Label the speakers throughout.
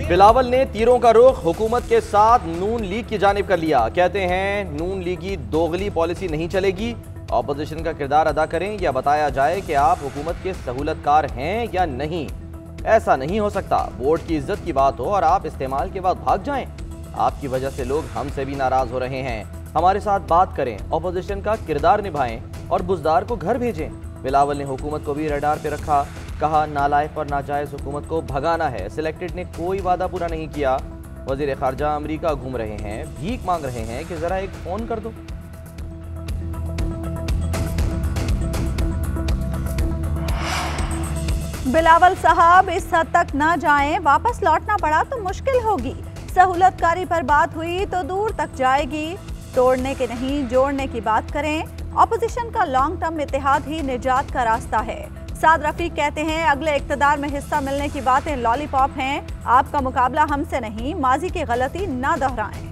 Speaker 1: बिलावल ने तीरों का रुख हुकूमत के साथ नून लीग की जानिब कर लिया। कहते हैं नून लीगी दोगली पॉलिसी नहीं चलेगी, ऑपोजिशन का किरदार अदा करें या बताया जाए कि आप हुकूमत के सहूलतकार हैं या नहीं। ऐसा नहीं हो सकता, वोट की इज्जत की बात हो और आप इस्तेमाल के बाद भाग जाएं। आपकी वजह से लोग हमसे भी नाराज हो रहे हैं। हमारे साथ बात करें, ऑपोजिशन का किरदार निभाएं और बुजदार को घर भेजें। बिलावल ने हुकूमत को भी रडार पे रखा। कहा नालायक और नाजायज हुकूमत को भगाना है। सिलेक्टेड ने कोई वादा पूरा नहीं किया। वजीर खारजा अमरीका घूम रहे हैं, भीख मांग रहे हैं कि जरा एक फोन कर दो।
Speaker 2: बिलावल साहब इस हद तक ना जाएं, वापस लौटना पड़ा तो मुश्किल होगी। सहूलतकारी पर बात हुई तो दूर तक जाएगी। तोड़ने के नहीं जोड़ने की बात करें। ऑपोजिशन का लॉन्ग टर्म इत्तेहाद ही निजात का रास्ता है। साद रफीक कहते हैं अगले इक्तदार में हिस्सा मिलने की बातें लॉलीपॉप हैं। आपका मुकाबला हमसे नहीं, माजी की गलती ना दोहराएं।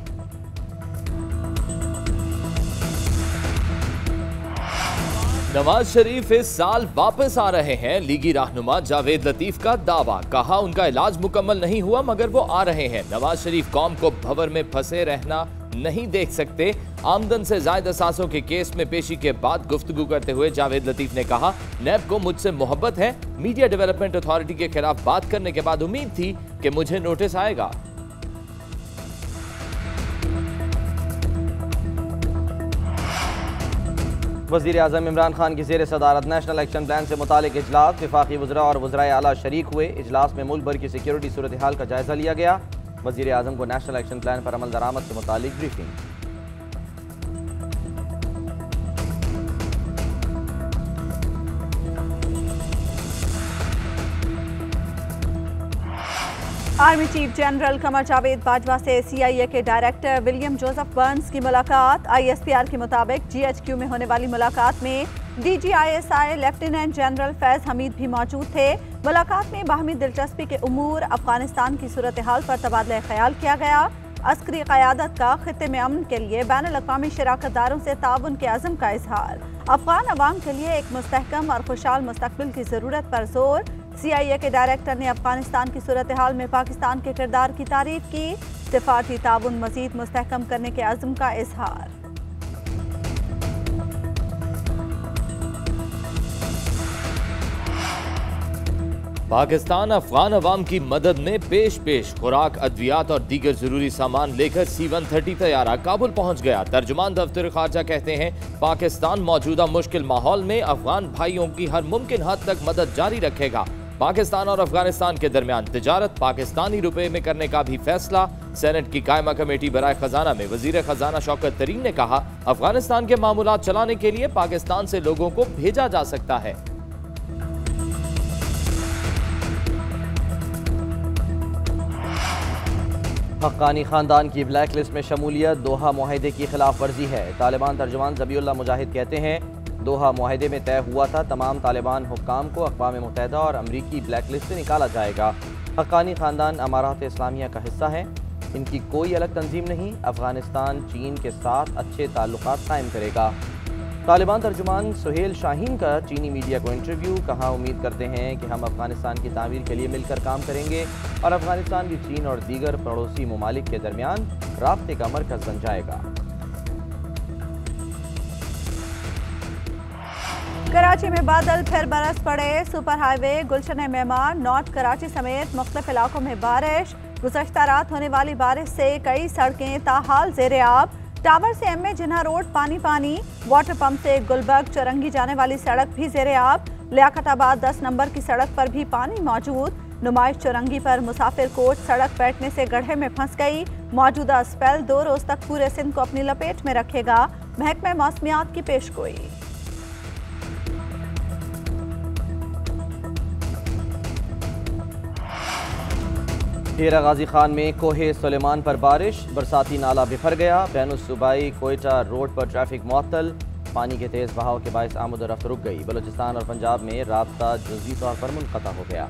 Speaker 3: नवाज शरीफ इस साल वापस आ रहे हैं। लीगी रहनुमा जावेद लतीफ का दावा। कहा उनका इलाज मुकम्मल नहीं हुआ मगर वो आ रहे हैं। नवाज शरीफ कौम को भंवर में फंसे रहना नहीं देख सकते। आमदन से ज्यादा असासों के केस में पेशी के बाद गुफ्तगू करते हुए जावेद लतीफ ने कहा नैब को मुझसे मोहब्बत है। मीडिया डेवलपमेंट अथॉरिटी के खिलाफ बात करने के बाद उम्मीद थी कि मुझे नोटिस आएगा।
Speaker 1: वज़ीर आज़म इमरान खान की ज़ेर सदारत नेशनल एक्शन प्लान से मुतालिक इजलास। वफाकी वज़रा और वज़राए आला शरीक हुए। इजलास में मुल्क भर की सिक्योरिटी सूरत हाल का जायजा लिया गया। वज़ीर आज़म को नेशनल एक्शन प्लान पर अमल दरामद से मुतालिक briefing.
Speaker 2: Army chief general Qamar Javed Bajwa से CIA के डायरेक्टर विलियम जोसेफ बर्न्स की मुलाकात। ISPR के मुताबिक GHQ में होने वाली मुलाकात में DGISI lieutenant general Faiz Hamid भी मौजूद थे। मुलाकात में बाहमी दिलचस्पी के उमूर, अफगानिस्तान की सूरत हाल पर तबादला ख्याल किया गया। अस्करी क़यादत का खित्ते में अमन के लिए बैनुल अक़वामी शराकतदारों से ताउन के अज़्म का इजहार। अफगान अवाम के लिए एक मुस्तहकम और खुशहाल मुस्तकबिल की ज़रूरत पर जोर। CIA के डायरेक्टर ने अफगानिस्तान की सूरत हाल में पाकिस्तान के किरदार की तारीफ की। सिफारती ताउन मज़ीद मुस्तहकम करने के अज़्म का इजहार।
Speaker 3: पाकिस्तान अफगान अवाम की मदद में पेश खुराक, अद्वियात और दीगर जरूरी सामान लेकर C-130 तैयारा काबुल पहुंच गया। तर्जुमान दफ्तर खारजा कहते हैं पाकिस्तान मौजूदा मुश्किल माहौल में अफगान भाइयों की हर मुमकिन हद तक मदद जारी रखेगा। पाकिस्तान और अफगानिस्तान के दरमियान तिजारत पाकिस्तानी रुपए में करने का भी फैसला। सेनेट की कायमा कमेटी बराए खजाना में वजीर खजाना शौकत तरीन ने कहा अफगानिस्तान के मामूलात चलाने के लिए पाकिस्तान से लोगों को भेजा जा सकता है।
Speaker 1: हक्कानी खानदान की ब्लैक लिस्ट में शमूलियत दोहा मुआहिदे की खिलाफ वर्जी है। तालिबान तर्जुमान ज़बीउल्लाह मुजाहिद कहते हैं दोहा मुआहिदे में तय हुआ था तमाम तालिबान हुक्काम को अक़वाम मुत्तहिदा और अमरीकी ब्लैक लिस्ट से निकाला जाएगा। हक्कानी खानदान अमारात इस्लामिया का हिस्सा है, इनकी कोई अलग तंजीम नहीं। अफगानिस्तान चीन के साथ अच्छे ताल्लुकात कायम करेगा। तालिबान तर्जुमान सुहेल शाहीन का चीनी मीडिया को इंटरव्यू। कहा उम्मीद करते हैं कि हम अफगानिस्तान की तामीर के लिए मिलकर काम करेंगे और अफगानिस्तान भी चीन और दीगर पड़ोसी ममालिक के दरमियान राब्ते का मरकज बन जाएगा।
Speaker 2: कराची में बादल फिर बरस पड़े। सुपर हाईवे गुलशन मेमार नॉर्थ कराची समेत मुख्तलिफ इलाकों में बारिश। गुज़श्ता रात होने वाली बारिश से कई सड़कें ताहाल ज़ेरे आब। टावर से MA जिन्हा रोड पानी पानी। वाटर पंप से गुलबर्ग चौरंगी जाने वाली सड़क भी ज़ेरे आब। लियाकताबाद 10 नंबर की सड़क पर भी पानी मौजूद। नुमाइश चौरंगी पर मुसाफिर कोच सड़क बैठने से गड्ढे में फंस गई। मौजूदा स्पेल 2 रोज तक पूरे सिंध को अपनी लपेट में रखेगा। महकमे मौसमियात की पेशगोई।
Speaker 1: डेरा गाजी खान में कोहे सुलेमान पर बारिश। बरसाती नाला बिखर गया। बैनुस सूबाई कोयटा रोड पर ट्रैफिक मुअत्तल। पानी के तेज बहाव के बायस आमद और रफ्त रुक गई। बलूचिस्तान और पंजाब में राब्ता जुज़वी तौर पर मुनक़ता हो गया।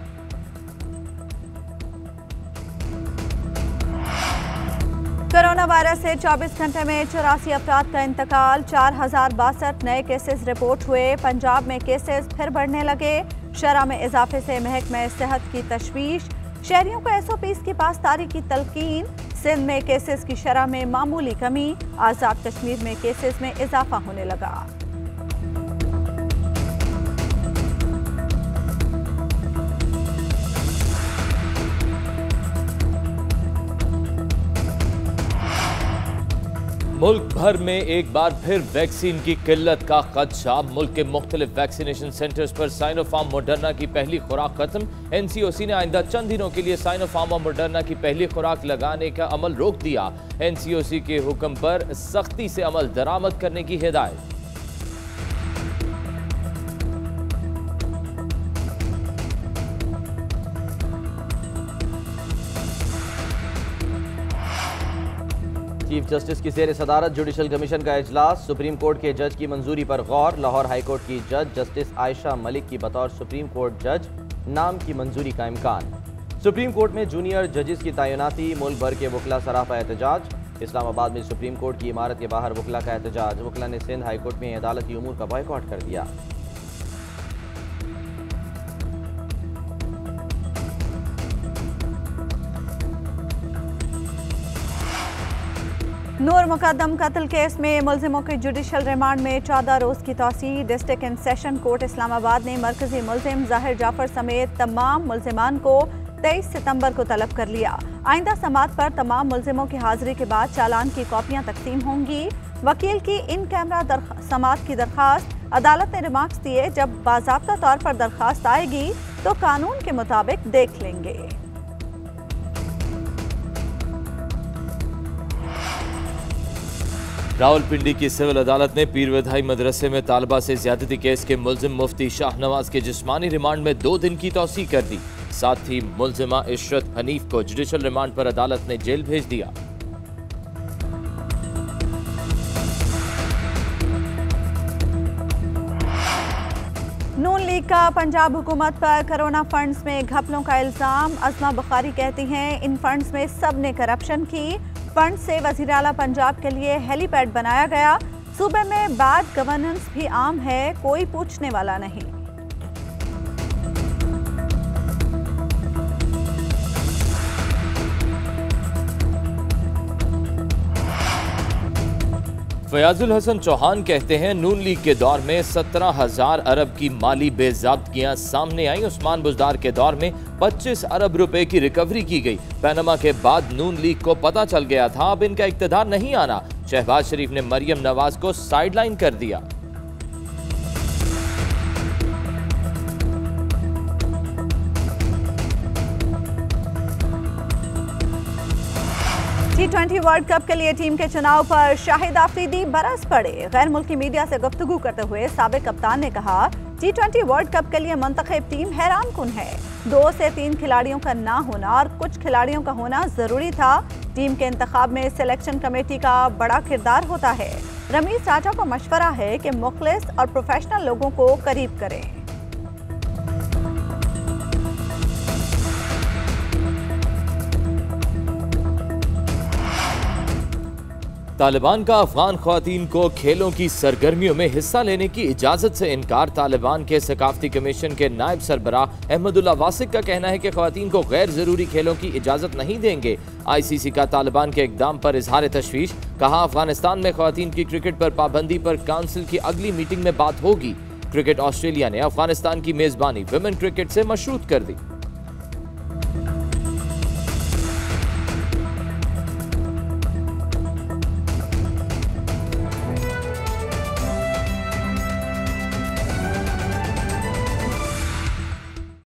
Speaker 2: कोरोना वायरस से 24 घंटे में 84 अफराद का इंतकाल। 4062 नए केसेस रिपोर्ट हुए। पंजाब में केसेस फिर बढ़ने लगे। शरह में इजाफे से महकमे सेहत की तशवीश। शहरियों को SOPs की पासदारी की तलकीन। सिंध में केसेस की शरह में मामूली कमी। आजाद कश्मीर में केसेस में इजाफा होने लगा।
Speaker 3: मुल्क भर में एक बार फिर वैक्सीन की किल्लत का खदशा। मुल्क के मुख्तलिफ वैक्सीनेशन सेंटर्स पर साइनोफार्म मोडर्ना की पहली खुराक खत्म। NCOC ने आइंदा चंद दिनों के लिए साइनोफार्म और मोडर्ना की पहली खुराक लगाने का अमल रोक दिया। NCOC के हुक्म पर सख्ती से अमल दरामद करने की हिदायत।
Speaker 1: चीफ जस्टिस की ज़ेर सदारत जुडिशल कमीशन का इजलास। सुप्रीम कोर्ट के जज की मंजूरी पर गौर। लाहौर हाई कोर्ट की जज जस्टिस आयशा मलिक की बतौर सुप्रीम कोर्ट जज नाम की मंजूरी का इम्कान। सुप्रीम कोर्ट में जूनियर जजेस की तैनाती। मुल्क भर के वकला सरापा एहतजाज। इस्लामाबाद में सुप्रीम कोर्ट की इमारत के बाहर वकला का एहतजाज। वकला ने सिंध हाई कोर्ट में अदालती उमूर का बॉयकॉट कर दिया।
Speaker 2: नूर मुकद्दम कत्ल केस में मुलजिमों के जुडिशल रिमांड में 14 रोज की तौसीह। District and session court Islamabad ने मरकजी मुलजिम जाहिर जाफर समेत तमाम मुलजिमान को 23 सितंबर को तलब कर लिया। आइंदा समात पर तमाम मुलजिमों की हाजिरी के बाद चालान की कॉपियां तकसीम होंगी। वकील की इन कैमरा समात की दरखास्त। अदालत ने रिमार्क्स दिए, जब बाज़ाब्ता तौर पर दरखास्त आएगी तो कानून के मुताबिक देख लेंगे।
Speaker 3: रावलपिंडी की सिविल अदालत ने पीर विधाई मदरसे में तालिबा से ज्यादती केस के मुलजिम मुफ्ती शाहनवाज के जिस्मानी रिमांड में 2 दिन की तौसीह कर दी। साथ ही मुलजिमा इशरत हनीफ को जुडिशल रिमांड पर अदालत ने जेल भेज दिया।
Speaker 2: नून लीग का पंजाब हुकूमत पर कोरोना फंड्स में घपलों का इल्जाम। अज़मा बुखारी कहती हैं, इन फंड्स में सब ने करप्शन की। फंड से वज़ीर आला पंजाब के लिए हेलीपैड बनाया गया। सूबे में बैड गवर्नेंस भी आम है, कोई पूछने वाला नहीं।
Speaker 3: फयाजुल हसन चौहान कहते हैं, नून लीग के दौर में 17,000 अरब की माली बेज़ाब्तियां सामने आई। उस्मान बुज़दार के दौर में 25 अरब रुपए की रिकवरी की गई। पैनमा के बाद नून लीग को पता चल गया था अब इनका इक़्तिदार नहीं आना। शहबाज शरीफ ने मरियम नवाज को साइडलाइन कर दिया।
Speaker 2: T20 वर्ल्ड कप के लिए टीम के चुनाव पर शाहिद आफरीदी बरस पड़े। गैर मुल्की मीडिया से गुफ्तगू करते हुए साबिक कप्तान ने कहा, T20 वर्ल्ड कप के लिए मुंतखब टीम हैरान कुन है। 2 से 3 खिलाड़ियों का ना होना और कुछ खिलाड़ियों का होना जरूरी था। टीम के इंतखाब में सिलेक्शन कमेटी का बड़ा किरदार होता है। रमीज राजा को मशवरा है कि मुखलिस और प्रोफेशनल लोगों को करीब करें।
Speaker 3: तालिबान का अफगान ख्वातीन को खेलों की सरगर्मियों में हिस्सा लेने की इजाज़त से इनकार। तालिबान के सकाफती कमीशन के नायब सरबराह अहमदुल्ला वासिक का कहना है कि ख्वातीन को गैर ज़रूरी खेलों की इजाज़त नहीं देंगे। ICC का तालिबान के इक़दाम पर इजहार तशवीश। कहा, अफगानिस्तान में ख्वातीन की क्रिकेट पर पाबंदी पर काउंसिल की अगली मीटिंग में बात होगी। क्रिकेट ऑस्ट्रेलिया ने अफगानिस्तान की मेज़बानी विमेन क्रिकेट से मशरूत कर दी।